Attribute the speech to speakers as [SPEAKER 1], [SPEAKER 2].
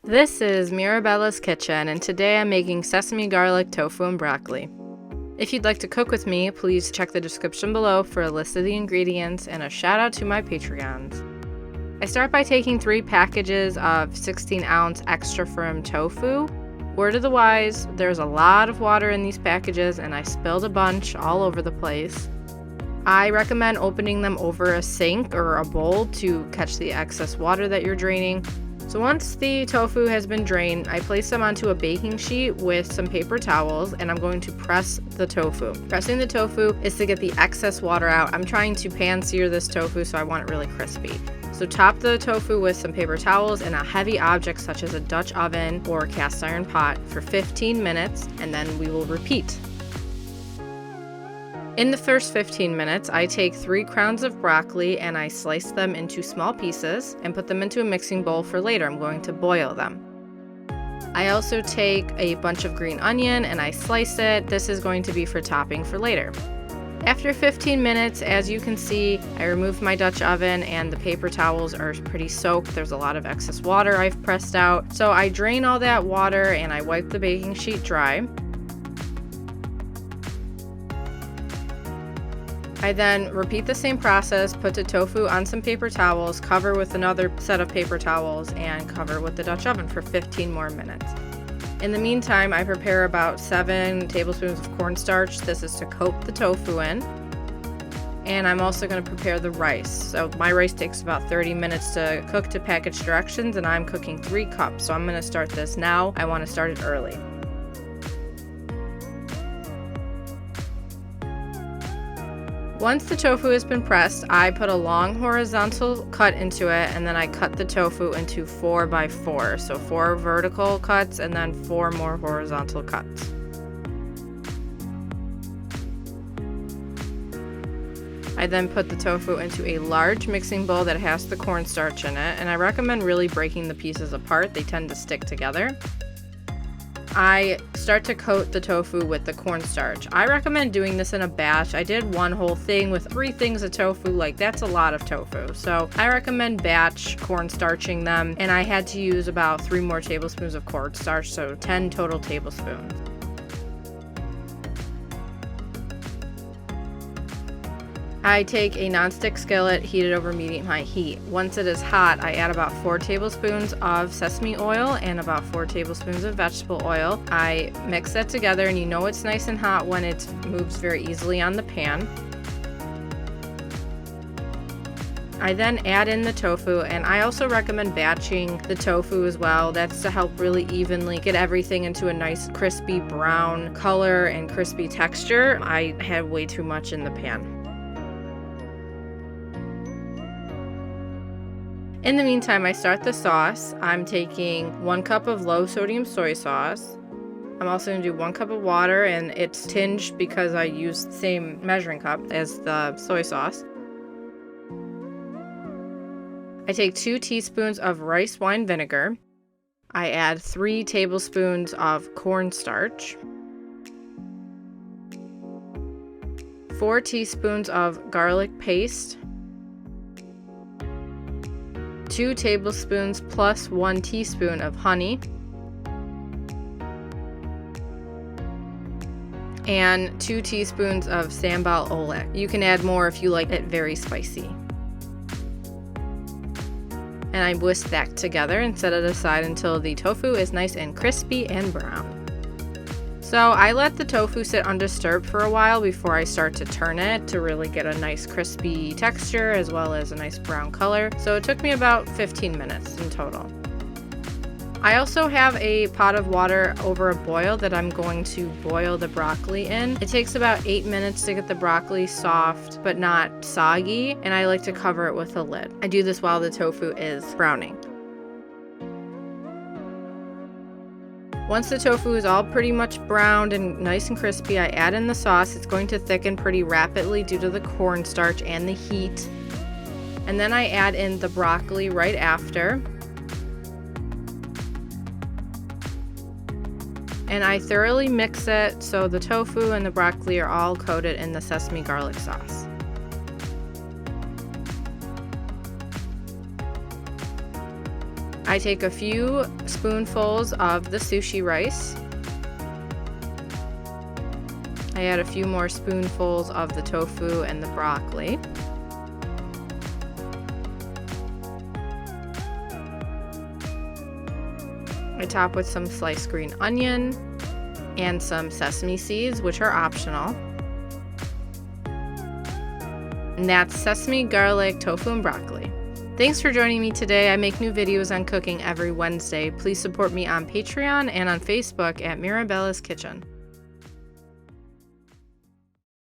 [SPEAKER 1] This is Mirabella's Kitchen, and today I'm making sesame garlic tofu and broccoli. If you'd like to cook with me, please check the description below for a list of the ingredients and a shout out to my Patreons. I start by taking 3 packages of 16-ounce extra firm tofu. Word of the wise, there's a lot of water in these packages and I spilled a bunch all over the place. I recommend opening them over a sink or a bowl to catch the excess water that you're draining. So once the tofu has been drained, I place them onto a baking sheet with some paper towels and I'm going to press the tofu. Pressing the tofu is to get the excess water out. I'm trying to pan sear this tofu so I want it really crispy. So top the tofu with some paper towels and a heavy object such as a Dutch oven or cast iron pot for 15 minutes and then we will repeat. In the first 15 minutes, I take 3 crowns of broccoli and I slice them into small pieces and put them into a mixing bowl for later. I'm going to boil them. I also take a bunch of green onion and I slice it. This is going to be for topping for later. After 15 minutes, as you can see, I removed my Dutch oven and the paper towels are pretty soaked. There's a lot of excess water I've pressed out. So I drain all that water and I wipe the baking sheet dry. I then repeat the same process, put the tofu on some paper towels, cover with another set of paper towels, and cover with the Dutch oven for 15 more minutes. In the meantime, I prepare about 7 tablespoons of cornstarch. This is to coat the tofu in. And I'm also going to prepare the rice. So my rice takes about 30 minutes to cook to package directions, and I'm cooking 3 cups. So I'm going to start this now. I want to start it early. Once the tofu has been pressed, I put a long horizontal cut into it and then I cut the tofu into 4 by 4. So 4 vertical cuts and then 4 more horizontal cuts. I then put the tofu into a large mixing bowl that has the cornstarch in it, and I recommend really breaking the pieces apart. They tend to stick together. I start to coat the tofu with the cornstarch. I recommend doing this in a batch. I did one whole thing with 3 things of tofu, like that's a lot of tofu. So I recommend batch cornstarching them, and I had to use about 3 more tablespoons of cornstarch, so 10 total tablespoons. I take a nonstick skillet, heat it over medium-high heat. Once it is hot, I add about 4 tablespoons of sesame oil and about 4 tablespoons of vegetable oil. I mix that together, and you know it's nice and hot when it moves very easily on the pan. I then add in the tofu, and I also recommend batching the tofu as well. That's to help really evenly get everything into a nice crispy brown color and crispy texture. I had way too much in the pan. In the meantime, I start the sauce. I'm taking 1 cup of low sodium soy sauce. I'm also going to do 1 cup of water, and it's tinged because I used the same measuring cup as the soy sauce. I take 2 teaspoons of rice wine vinegar. I add 3 tablespoons of cornstarch, 4 teaspoons of garlic paste, 2 tablespoons plus 1 teaspoon of honey, and 2 teaspoons of sambal oelek. You can add more if you like it very spicy. And I whisk that together and set it aside until the tofu is nice and crispy and brown. So I let the tofu sit undisturbed for a while before I start to turn it to really get a nice crispy texture as well as a nice brown color. So it took me about 15 minutes in total. I also have a pot of water over a boil that I'm going to boil the broccoli in. It takes about 8 minutes to get the broccoli soft but not soggy, and I like to cover it with a lid. I do this while the tofu is browning. Once the tofu is all pretty much browned and nice and crispy, I add in the sauce. It's going to thicken pretty rapidly due to the cornstarch and the heat. And then I add in the broccoli right after. And I thoroughly mix it so the tofu and the broccoli are all coated in the sesame garlic sauce. I take a few spoonfuls of the sushi rice. I add a few more spoonfuls of the tofu and the broccoli. I top with some sliced green onion and some sesame seeds, which are optional. And that's sesame, garlic, tofu, and broccoli. Thanks for joining me today. I make new videos on cooking every Wednesday. Please support me on Patreon and on Facebook at Mirabella's Kitchen.